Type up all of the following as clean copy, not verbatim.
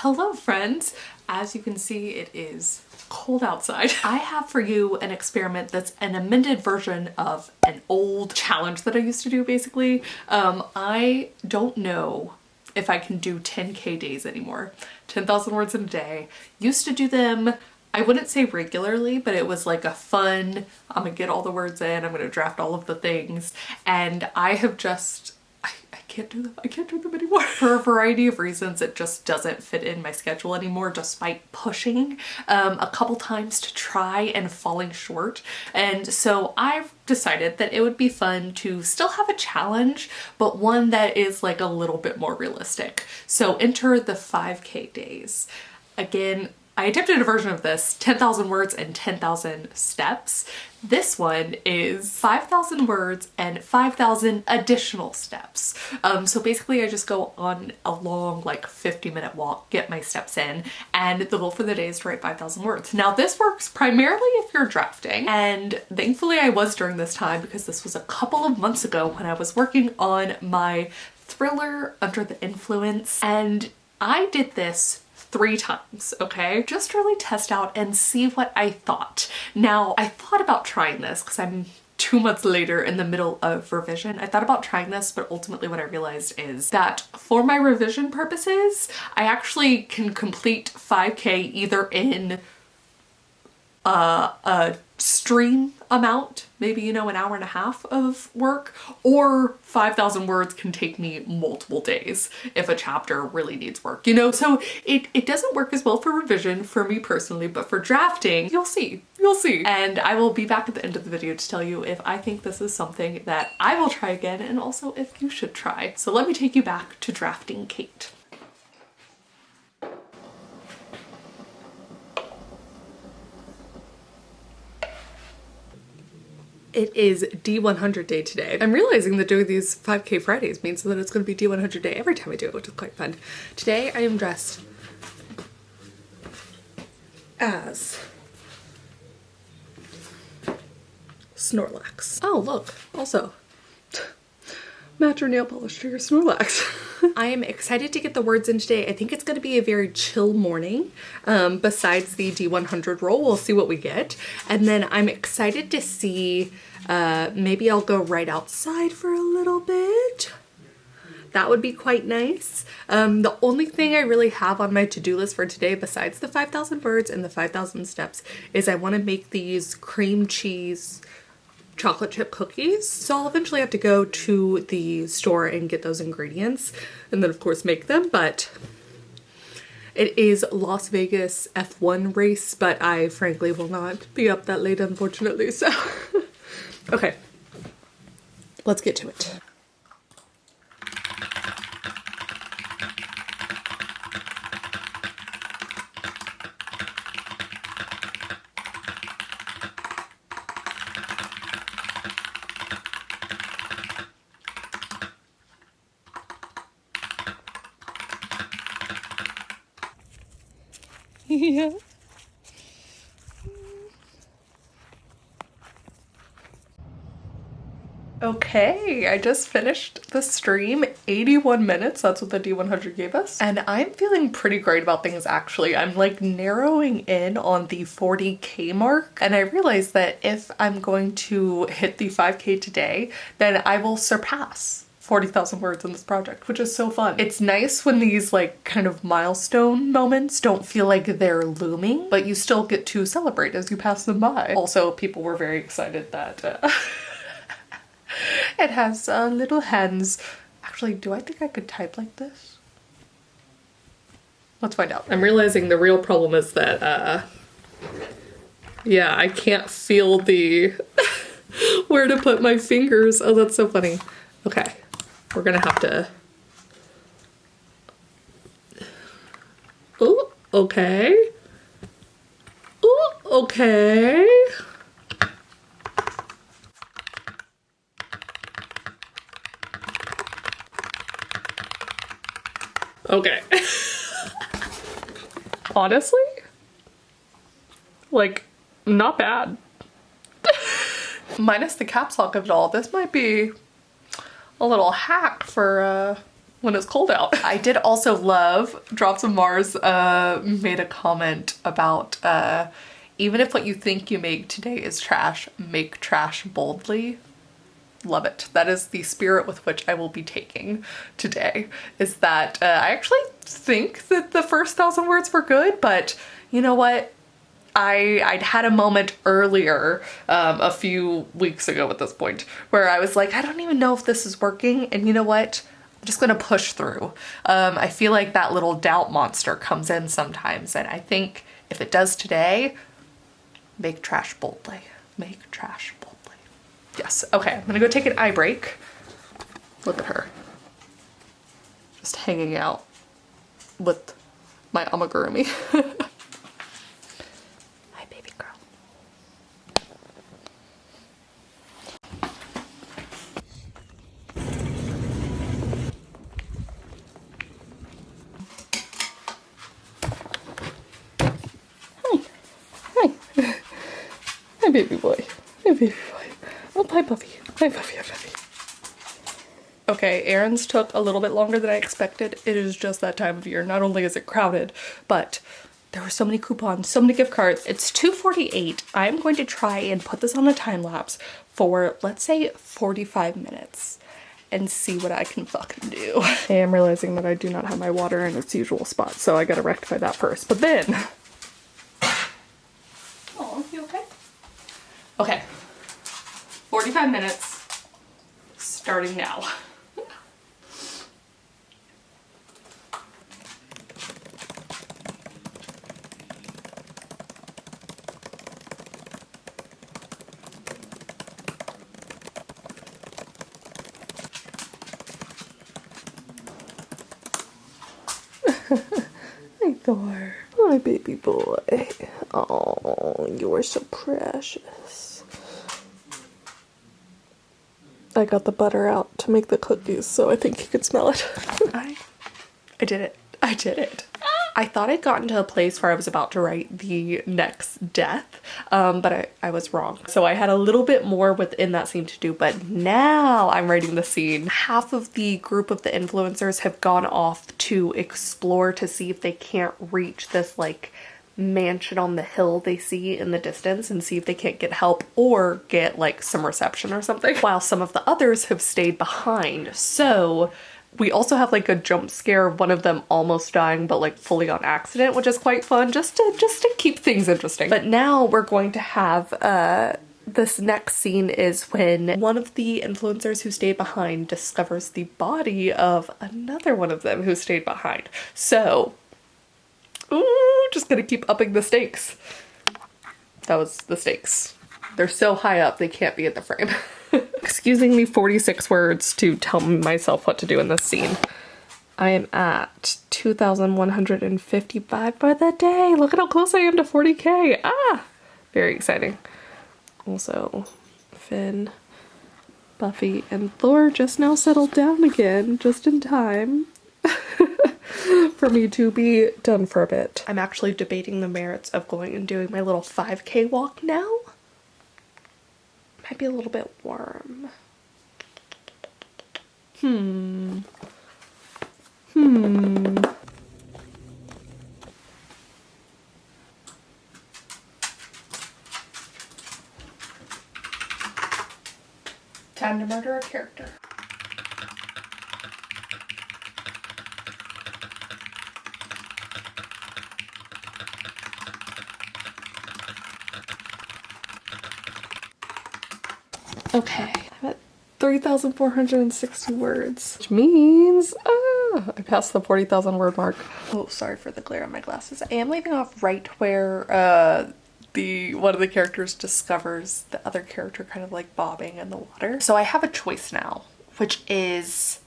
Hello friends! As you can see, it is cold outside. I have for you an experiment that's an amended version of an old challenge that I used to do basically. I don't know if I can do 10K days anymore. 10,000 words in a day. Used to do them, I wouldn't say regularly, but it was like a fun, I'm gonna get all the words in, I'm gonna draft all of the things, and I have just, I can't do them. I can't do them anymore. For a variety of reasons, it just doesn't fit in my schedule anymore, despite pushing a couple times to try and falling short. And so I've decided that it would be fun to still have a challenge, but one that is like a little bit more realistic. So enter the 5K days. Again, I attempted a version of this, 10,000 words and 10,000 steps. This one is 5,000 words and 5,000 additional steps. So basically I just go on a long like 50-minute walk, get my steps in, and the goal for the day is to write 5,000 words. Now this works primarily if you're drafting, and thankfully I was during this time because this was a couple of months ago when I was working on my thriller Under the Influence, and I did this 3 times, okay? Just to really test out and see what I thought. Now, I thought about trying this because I'm 2 months later in the middle of revision. I thought about trying this, but ultimately what I realized is that for my revision purposes, I actually can complete 5K either in a stream amount, maybe, you know, an hour and a half of work, or 5,000 words can take me multiple days if a chapter really needs work, you know? So it doesn't work as well for revision for me personally, but for drafting, you'll see. And I will be back at the end of the video to tell you if I think this is something that I will try again, and also if you should try. So let me take you back to drafting Kate. It is D100 day today. I'm realizing that doing these 5K Fridays means that it's going to be D100 day every time I do it, which is quite fun. Today I am dressed as Snorlax. Oh, look, also match your nail polish to your Snorlax. I am excited to get the words in today. I think it's going to be a very chill morning. Besides the D100 roll, we'll see what we get. And then I'm excited to see, maybe I'll go right outside for a little bit. That would be quite nice. The only thing I really have on my to-do list for today, besides the 5,000 words and the 5,000 steps, is I want to make these cream cheese chocolate chip cookies. So I'll eventually have to go to the store and get those ingredients and then of course make them, but it is Las Vegas F1 race, but I frankly will not be up that late unfortunately, so okay, let's get to it. Yeah. Okay, I just finished the stream, 81 minutes, that's what the D100 gave us. And I'm feeling pretty great about things actually. I'm like narrowing in on the 40K mark, and I realized that if I'm going to hit the 5K today, then I will surpass 40,000 words in this project, which is so fun. It's nice when these like kind of milestone moments don't feel like they're looming, but you still get to celebrate as you pass them by. Also, people were very excited that it has little hands. Actually, do I think I could type like this? Let's find out. I'm realizing the real problem is that, yeah, I can't feel the where to put my fingers. Oh, that's so funny. Okay. We're gonna have to. Oh, okay. Oh, okay. Okay. Honestly, like, not bad. Minus the caps lock of it all, this might be a little hack for when it's cold out. I did also love Drops of Mars made a comment about even if what you think you make today is trash, make trash boldly. Love it. That is the spirit with which I will be taking today, is that I actually think that the first 1,000 words were good, but you know what? I'd had a moment earlier, a few weeks ago at this point, where I was like, I don't even know if this is working, and you know what? I'm just gonna push through. I feel like that little doubt monster comes in sometimes, and I think if it does today, make trash boldly. Make trash boldly. Yes, okay, I'm gonna go take an eye break. Look at her. Just hanging out with my amigurumi. Hi, baby girl. Hi. Hi. Hi, baby boy. Hi, baby boy. Oh, hi, puppy. Hi, puppy. Hi, puppy. Okay, errands took a little bit longer than I expected. It is just that time of year. Not only is it crowded, but there were so many coupons, so many gift cards. It's 2:48. I'm going to try and put this on a time lapse for, let's say, 45 minutes and see what I can fucking do. I am realizing that I do not have my water in its usual spot, so I gotta rectify that first. But then... Oh, you okay? Okay. 45 minutes, starting now. Hi, Thor. Hi, baby boy. Oh, you are so precious. I got the butter out to make the cookies, so I think you could smell it. I did it. I did it. I thought I'd gotten to a place where I was about to write the next death, but I was wrong. So I had a little bit more within that scene to do, but now I'm writing the scene. Half of the group of the influencers have gone off to explore to see if they can't reach this like mansion on the hill they see in the distance and see if they can't get help or get like some reception or something, while some of the others have stayed behind. So we also have like a jump scare of one of them almost dying, but like fully on accident, which is quite fun, just to keep things interesting. But now we're going to have this next scene is when one of the influencers who stayed behind discovers the body of another one of them who stayed behind. So ooh, just gonna keep upping the stakes. That was the stakes. They're so high up, they can't be in the frame. Excusing me 46 words to tell myself what to do in this scene. I am at 2,155 by the day. Look at how close I am to 40K. Ah, very exciting. Also, Finn, Buffy, and Thor just now settled down again, just in time for me to be done for a bit. I'm actually debating the merits of going and doing my little 5K walk now. Might be a little bit warm. 10 Time to murder a character. Okay, I'm at 3,460 words, which means I passed the 40,000 word mark. Oh, sorry for the glare on my glasses. I am leaving off right where one of the characters discovers the other character kind of like bobbing in the water. So I have a choice now, which is,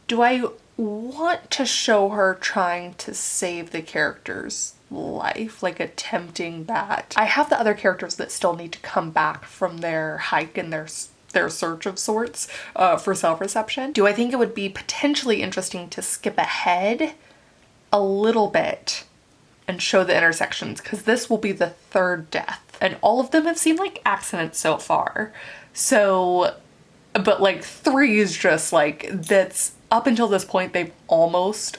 do I want to show her trying to save the character's life, like attempting that? I have the other characters that still need to come back from their hike and their search of sorts for self-reception. Do I think it would be potentially interesting to skip ahead a little bit and show the intersections, because this will be the third death and all of them have seemed like accidents so far. So, but like 3 is just like, that's up until this point, they've almost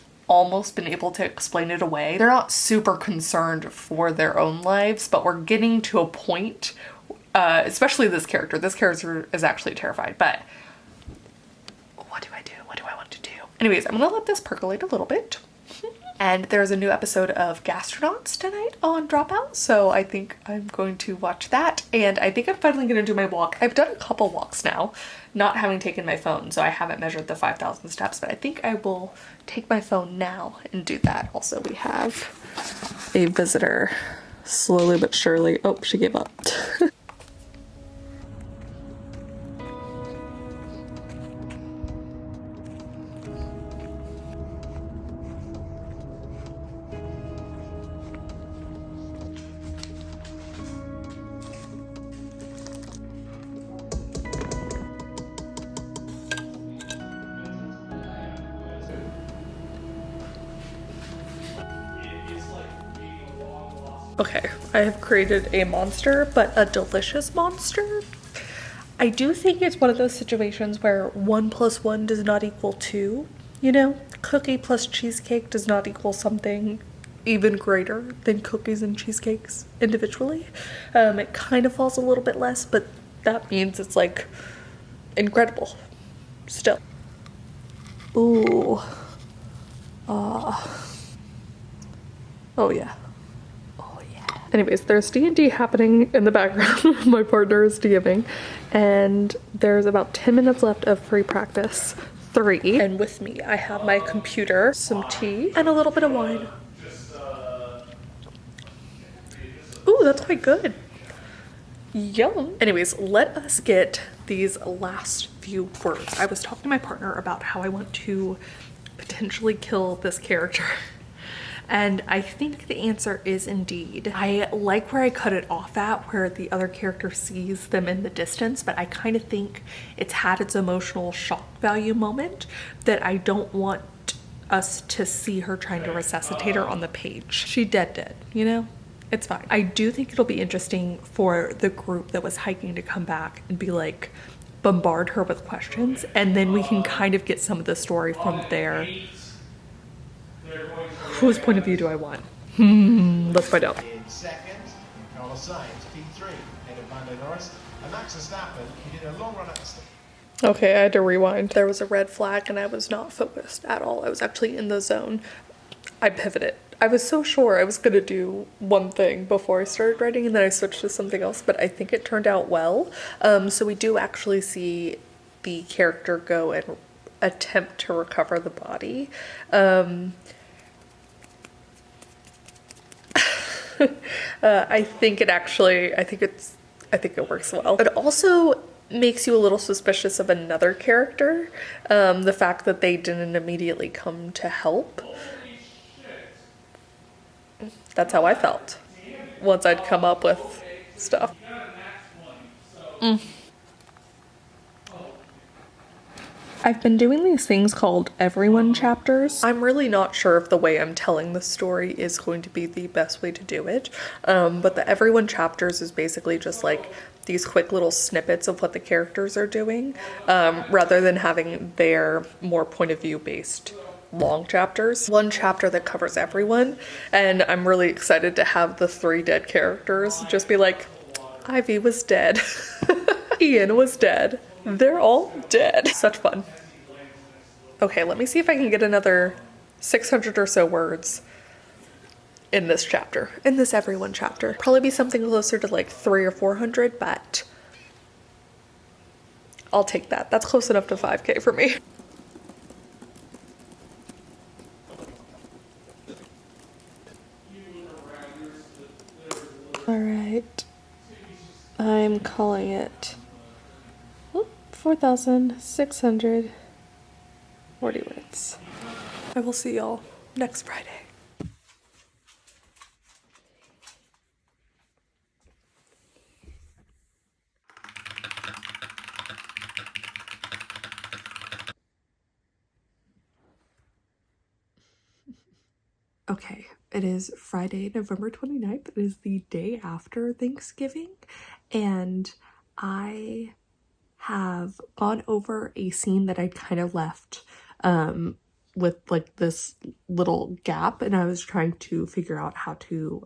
been able to explain it away. They're not super concerned for their own lives, but we're getting to a point, especially this character. This character is actually terrified, but what do I do? What do I want to do? Anyways, I'm gonna let this percolate a little bit. And there's a new episode of Gastronauts tonight on Dropout, so I think I'm going to watch that. And I think I'm finally gonna do my walk. I've done a couple walks now, not having taken my phone, so I haven't measured the 5,000 steps, but I think I will take my phone now and do that. Also, we have a visitor, slowly but surely. Oh, she gave up. Okay, I have created a monster, but a delicious monster. I do think it's one of those situations where 1 + 1 does not equal 2, you know? Cookie plus cheesecake does not equal something even greater than cookies and cheesecakes individually. It kind of falls a little bit less, but that means it's like incredible still. Ooh. Oh yeah. Anyways, there's D&D happening in the background. My partner is DMing, and there's about 10 minutes left of free practice 3. And with me, I have my computer, some tea, and a little bit of wine. Ooh, that's quite good. Yum. Anyways, let us get these last few words. I was talking to my partner about how I want to potentially kill this character. And I think the answer is indeed. I like where I cut it off at, where the other character sees them in the distance, but I kind of think it's had its emotional shock value moment that I don't want us to see her trying to resuscitate her on the page. She dead, you know? It's fine. I do think it'll be interesting for the group that was hiking to come back and be like, bombard her with questions, and then we can kind of get some of the story from there. Whose point of view do I want? Let's find out. In second, Carlos Sainz, P3, ahead of Lando Norris, and Max Verstappen, he did a long run at the start. Okay, I had to rewind. There was a red flag and I was not focused at all. I was actually in the zone. I pivoted. I was so sure I was gonna do one thing before I started writing, and then I switched to something else, but I think it turned out well. So we do actually see the character go and attempt to recover the body. I think it works well. It also makes you a little suspicious of another character. The fact that they didn't immediately come to help. That's how I felt once I'd come up with stuff. I've been doing these things called everyone chapters. I'm really not sure if the way I'm telling the story is going to be the best way to do it. But the everyone chapters is basically just like these quick little snippets of what the characters are doing, rather than having their more point of view based long chapters. One chapter that covers everyone, and I'm really excited to have the 3 dead characters just be like, Ivy was dead, Ian was dead, they're all dead. Such fun. Okay, let me see if I can get another 600 or so words in this chapter, in this everyone chapter. Probably be something closer to like 300 or 400, but I'll take that. That's close enough to 5K for me. All right, I'm calling it 4,640 words. I will see y'all next Friday. Okay, it is Friday, November 29th. It is the day after Thanksgiving, and I have gone over a scene that I'd kind of left with like this little gap, and I was trying to figure out how to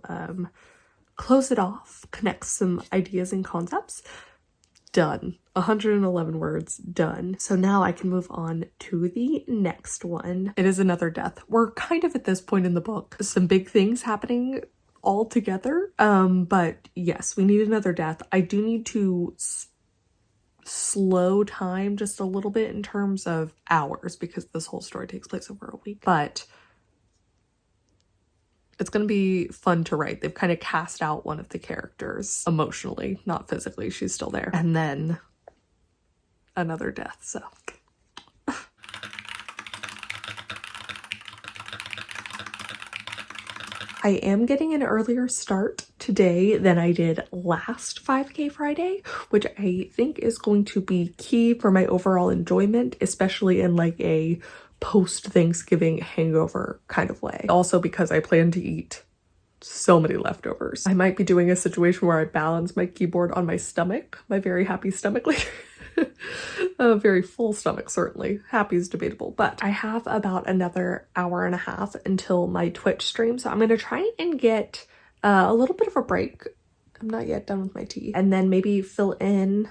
close it off, connect some ideas and concepts. Done. 111 words, done. So now I can move on to the next one. It is another death. We're kind of at this point in the book, some big things happening all together. But yes, we need another death. I do need to slow time just a little bit in terms of hours, because this whole story takes place over a week, but it's going to be fun to write. They've kind of cast out one of the characters emotionally, not physically. She's still there. And then another death. So I am getting an earlier start today than I did last 5K Friday, which I think is going to be key for my overall enjoyment, especially in like a post-Thanksgiving hangover kind of way. Also because I plan to eat so many leftovers. I might be doing a situation where I balance my keyboard on my stomach, my very happy stomach later. A very full stomach, certainly. Happy is debatable, but I have about another hour and a half until my Twitch stream, so I'm gonna try and get a little bit of a break. I'm not yet done with my tea. And then maybe fill in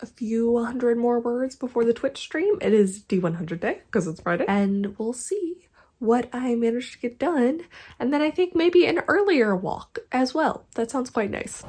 a few hundred more words before the Twitch stream. It is D100 day because it's Friday, and we'll see what I managed to get done. And then I think maybe an earlier walk as well. That sounds quite nice.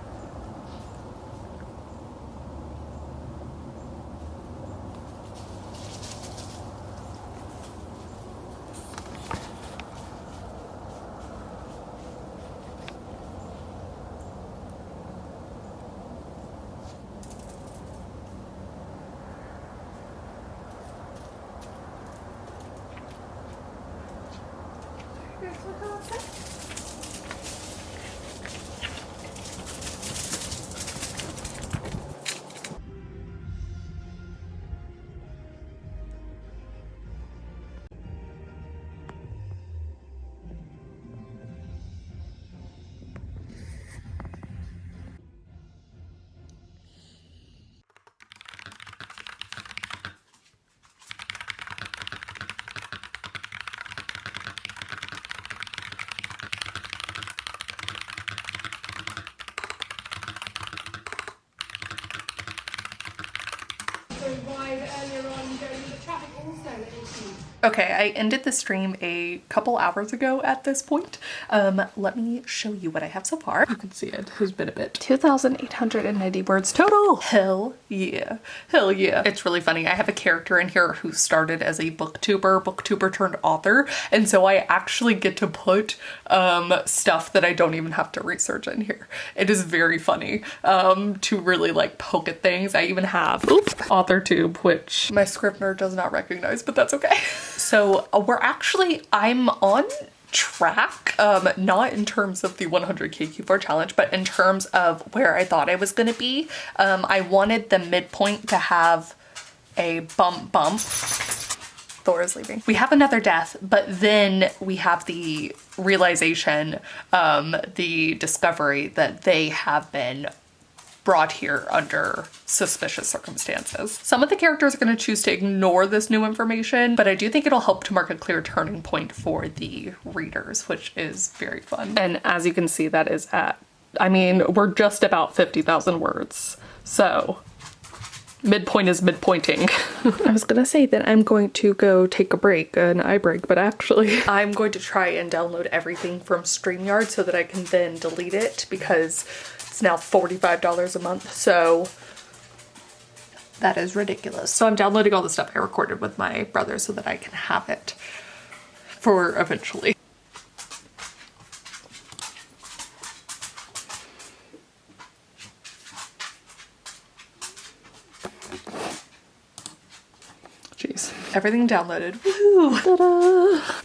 Okay, I ended the stream a couple hours ago at this point. Let me show you what I have so far. You can see it has been a bit. 2,890 words total. Hell yeah. Hell yeah. It's really funny. I have a character in here who started as a booktuber turned author. And so I actually get to put stuff that I don't even have to research in here. It is very funny to really like poke at things. I even have AuthorTube, which my Scrivener does not recognize, but that's okay. So I'm on track, not in terms of the 100K Q4 challenge, but in terms of where I thought I was gonna be. I wanted the midpoint to have a bump. Thor is leaving. We have another death, but then we have the realization, the discovery that they have been brought here under suspicious circumstances. Some of the characters are going to choose to ignore this new information, but I do think it'll help to mark a clear turning point for the readers, which is very fun. And as you can see, that is at, I mean, we're just about 50,000 words. So midpoint is midpointing. I was gonna say that I'm going to go take a break, an eye break, but actually I'm going to try and download everything from StreamYard so that I can then delete it, because it's now $45 a month, so that is ridiculous. So I'm downloading all the stuff I recorded with my brother so that I can have it for eventually. Jeez, everything downloaded. Woo! Ta-da!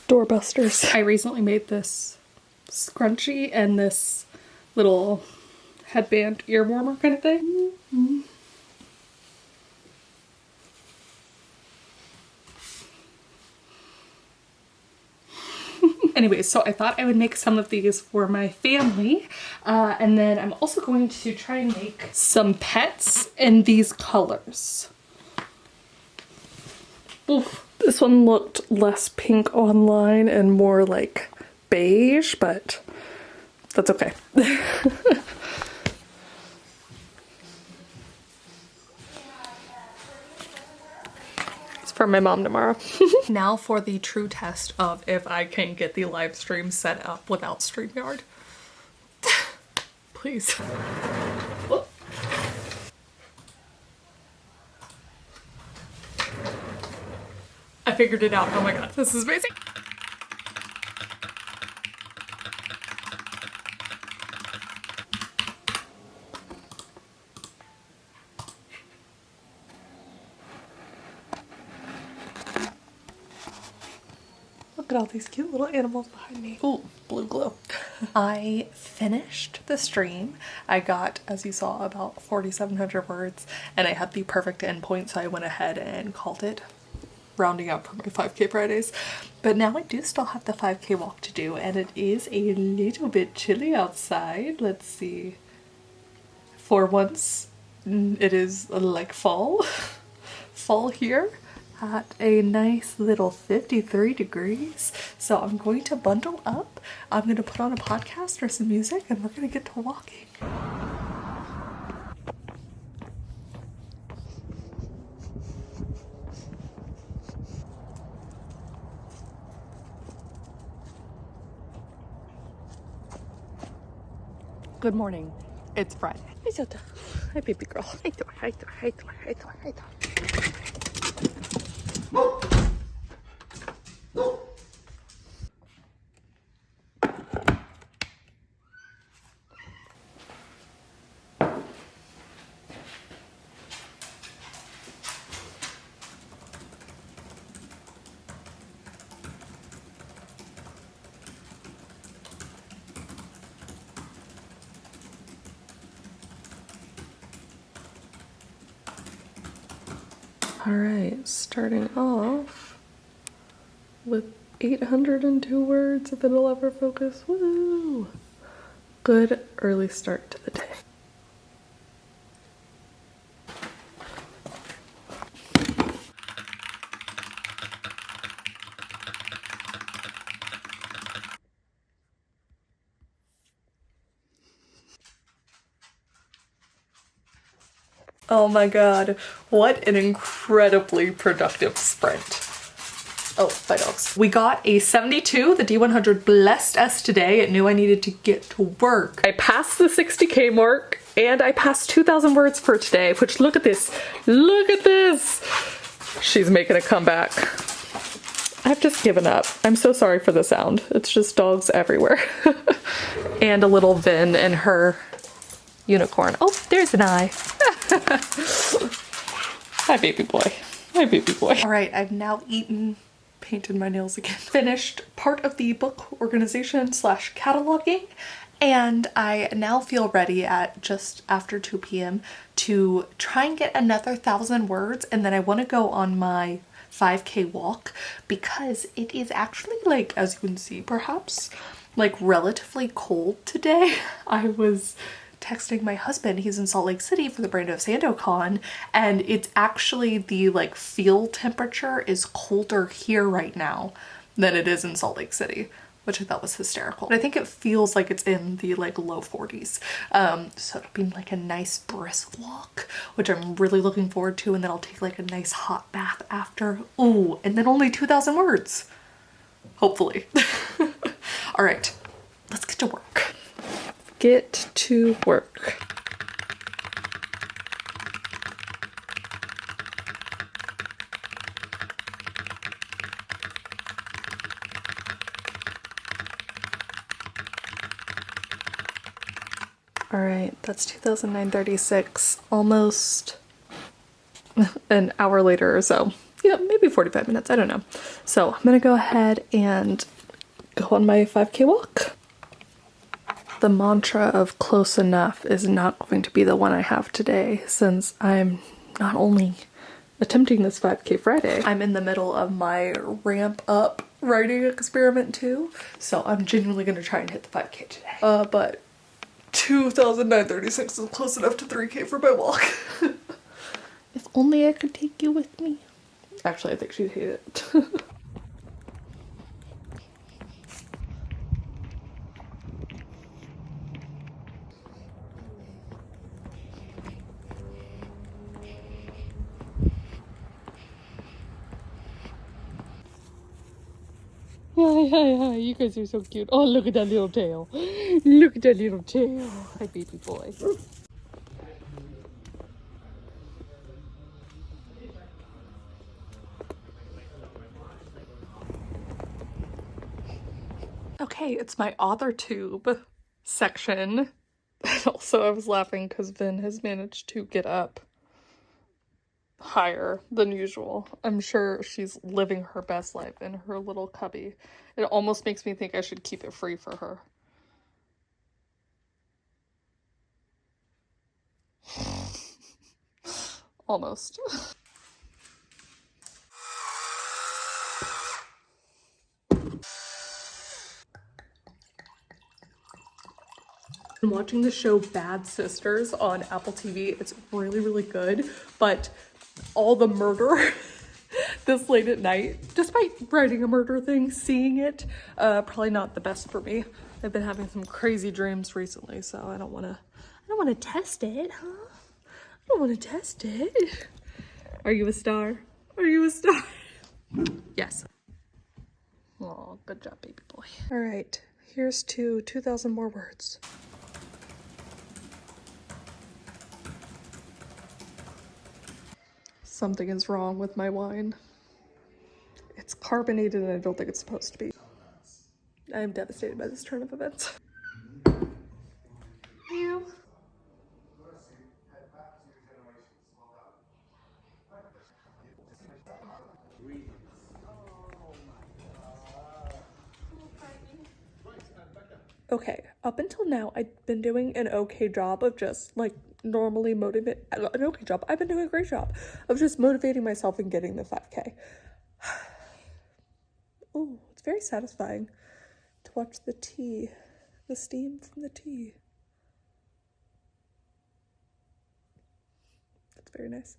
Doorbusters. I recently made this scrunchie and this little headband ear warmer kind of thing. Anyways, so I thought I would make some of these for my family. And then I'm also going to try and make some pets in these colors. Oof. This one looked less pink online and more like beige, but that's okay. For my mom tomorrow. Now for the true test of if I can get the live stream set up without StreamYard. Please. Whoop. I figured it out. Oh my god, this is amazing. Look at all these cute little animals behind me. Ooh, blue glue. I finished the stream. I got, as you saw, about 4,700 words, and I had the perfect endpoint, so I went ahead and called it, rounding up for my 5K Fridays. But now I do still have the 5K walk to do, and it is a little bit chilly outside. Let's see. For once, it is like fall. Fall here. At a nice little 53 degrees. So I'm going to bundle up. I'm going to put on a podcast or some music and we're going to get to walking. Good morning. It's Friday. Hi, baby girl. Hi. All right, starting off with 802 words, if it'll ever focus. Woo! Good early start to the day. Oh my god, what an incredibly productive sprint. Oh, bye dogs. We got a 72, the D100 blessed us today. It knew I needed to get to work. I passed the 60K mark and I passed 2,000 words for today, which look at this. Look at this. She's making a comeback. I've just given up. I'm so sorry for the sound. It's just dogs everywhere. And a little Vin and her unicorn. Oh, there's an eye. Hi, baby boy. Hi, baby boy. All right, I've now eaten, painted my nails again, finished part of the book organization slash cataloging, and I now feel ready at just after 2 p.m. to try and get another 1,000 words, and then I want to go on my 5K walk because it is actually, like, as you can see perhaps, like relatively cold today. I was texting my husband, he's in Salt Lake City for the Brando SandoCon, and it's actually the like feel temperature is colder here right now than it is in Salt Lake City, which I thought was hysterical. But I think it feels like it's in the like low 40s. So it'll be like a nice brisk walk, which I'm really looking forward to, and then I'll take like a nice hot bath after. Ooh, and then only 2,000 words. Hopefully. All right, let's get to work. Get to work. All right, that's 2,936, almost an hour later or so. Yeah, maybe 45 minutes, I don't know. So I'm gonna go ahead and go on my 5K walk. The mantra of close enough is not going to be the one I have today, since I'm not only attempting this 5K Friday, I'm in the middle of my ramp up writing experiment too. So I'm genuinely gonna try and hit the 5K today. But 2,936 is close enough to 3K for my walk. If only I could take you with me. Actually, I think she'd hate it. Hi, you guys are so cute. Oh, look at that little tail. Look at that little tail. Hi, baby boy. Okay, it's my author tube section. And also I was laughing because Vin has managed to get up higher than usual. I'm sure she's living her best life in her little cubby. It almost makes me think I should keep it free for her. Almost. I'm watching the show Bad Sisters on Apple TV. It's really, really good, but all the murder this late at night, despite writing a murder thing, seeing it, probably not the best for me. I've been having some crazy dreams recently, so I don't want to test it, huh? I don't want to test it. Are you a star? Are you a star? Yes. Oh, good job, baby boy. All right, here's to 2,000 more words. Something is wrong with my wine. It's carbonated and I don't think it's supposed to be. I am devastated by this turn of events. You. Okay, up until now, I've been doing an okay job of just like normally motivate. An okay job. I've been doing a great job of just motivating myself and getting the 5K. Oh, it's very satisfying to watch the tea, the steam from the tea. That's very nice.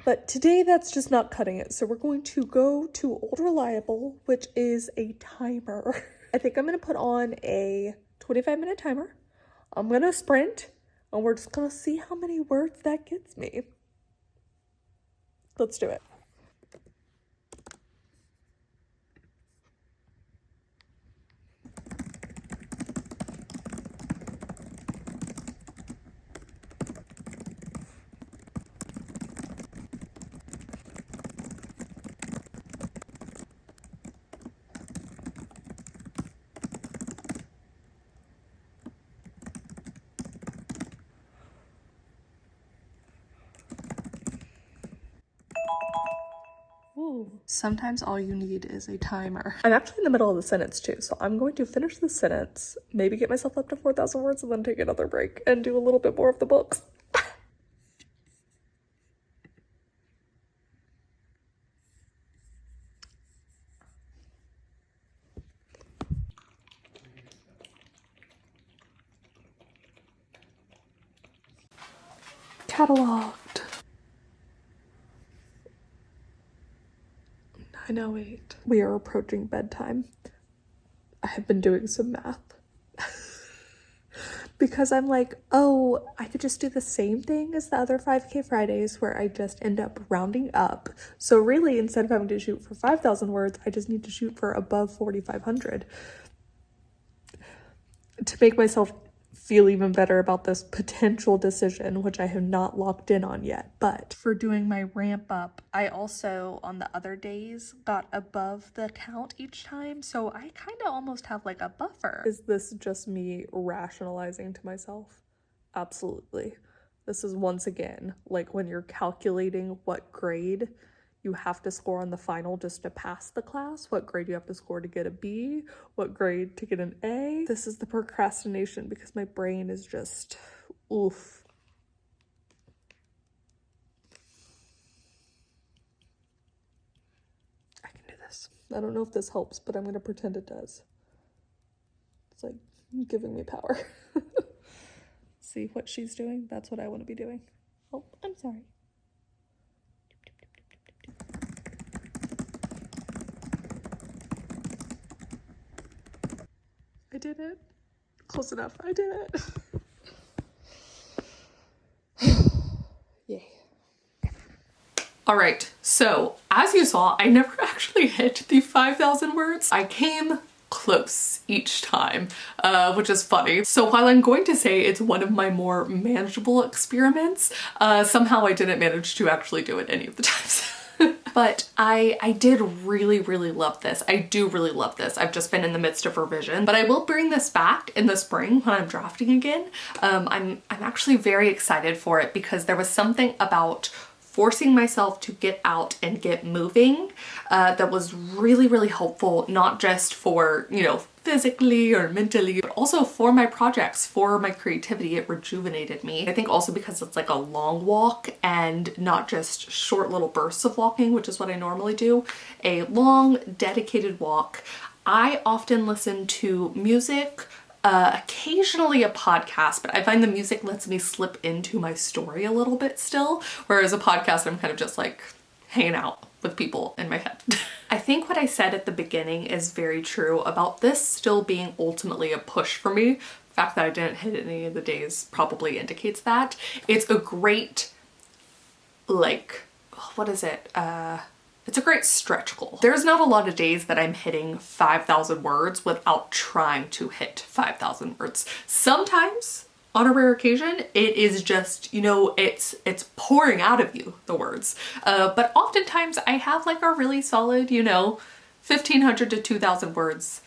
But today that's just not cutting it. So we're going to go to Old Reliable, which is a timer. I think I'm going to put on a 25-minute timer. I'm going to sprint and we're just going to see how many words that gets me. Let's do it. Ooh. Sometimes all you need is a timer. I'm actually in the middle of the sentence too, so I'm going to finish the sentence, maybe get myself up to 4,000 words and then take another break and do a little bit more of the books. Cataloged. 9:08. We are approaching bedtime. I have been doing some math. Because I'm like, oh, I could just do the same thing as the other 5K Fridays where I just end up rounding up. So really, instead of having to shoot for 5,000 words, I just need to shoot for above 4,500 to make myself feel even better about this potential decision, which I have not locked in on yet. But for doing my ramp up, I also on the other days got above the count each time, so I kind of almost have like a buffer. Is this just me rationalizing to myself? Absolutely. This is once again like when you're calculating what grade you have to score on the final just to pass the class, what grade you have to score to get a B, what grade to get an A. This is the procrastination because my brain is just, oof. I can do this. this. I don't know if this helps, but I'm gonna pretend it does. It's like giving me power. See what she's doing? That's what I want to be doing. Oh, I'm sorry. I did it. Close enough. I did it. Yay. All right, so as you saw, I never actually hit the 5,000 words. I came close each time, which is funny. So while I'm going to say it's one of my more manageable experiments, somehow I didn't manage to actually do it any of the times. But I did really, really love this. I do really love this. I've just been in the midst of revision, but I will bring this back in the spring when I'm drafting again. I'm actually very excited for it because there was something about forcing myself to get out and get moving that was really, really helpful, not just for, you know, physically or mentally, but also for my projects, for my creativity. It rejuvenated me. I think also because it's like a long walk and not just short little bursts of walking, which is what I normally do. A long, dedicated walk. I often listen to music, occasionally a podcast, but I find the music lets me slip into my story a little bit still, whereas a podcast I'm kind of just like hanging out with people in my head. I think what I said at the beginning is very true about this still being ultimately a push for me. The fact that I didn't hit any of the days probably indicates that. It's a great, like, what is it? It's a great stretch goal. There's not a lot of days that I'm hitting 5,000 words without trying to hit 5,000 words. Sometimes, on a rare occasion, it is just, you know, it's pouring out of you, the words. But oftentimes I have like a really solid, you know, 1,500 to 2,000 words.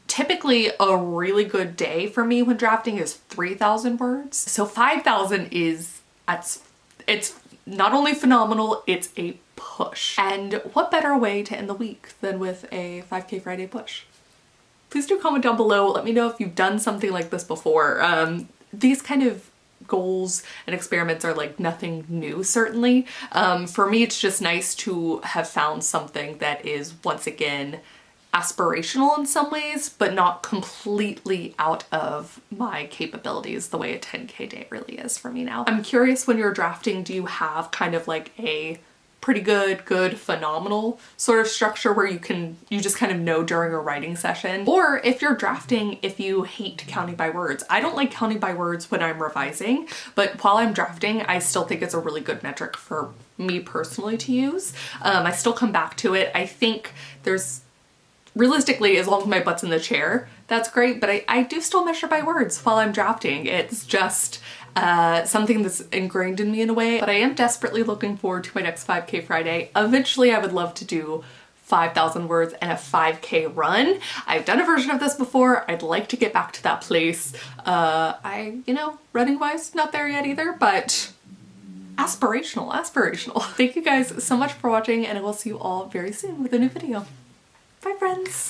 Typically a really good day for me when drafting is 3,000 words. So 5,000 is, it's not only phenomenal, it's a push. And what better way to end the week than with a 5K Friday push? Please do comment down below. Let me know if you've done something like this before. These kind of goals and experiments are like nothing new, certainly. For me, it's just nice to have found something that is, once again, aspirational in some ways, but not completely out of my capabilities the way a 10K day really is for me now. I'm curious, when you're drafting, do you have kind of like a pretty good, phenomenal sort of structure where you just kind of know during a writing session? Or if you're drafting, if you hate counting by words. I don't like counting by words when I'm revising, but while I'm drafting, I still think it's a really good metric for me personally to use. I still come back to it. I think there's, realistically, as long as my butt's in the chair, that's great, but I do still measure by words while I'm drafting. It's just something that's ingrained in me in a way, but I am desperately looking forward to my next 5K Friday. Eventually, I would love to do 5,000 words and a 5K run. I've done a version of this before. I'd like to get back to that place. You know, running wise, not there yet either, but aspirational. Thank you guys so much for watching, and I will see you all very soon with a new video. Bye, friends.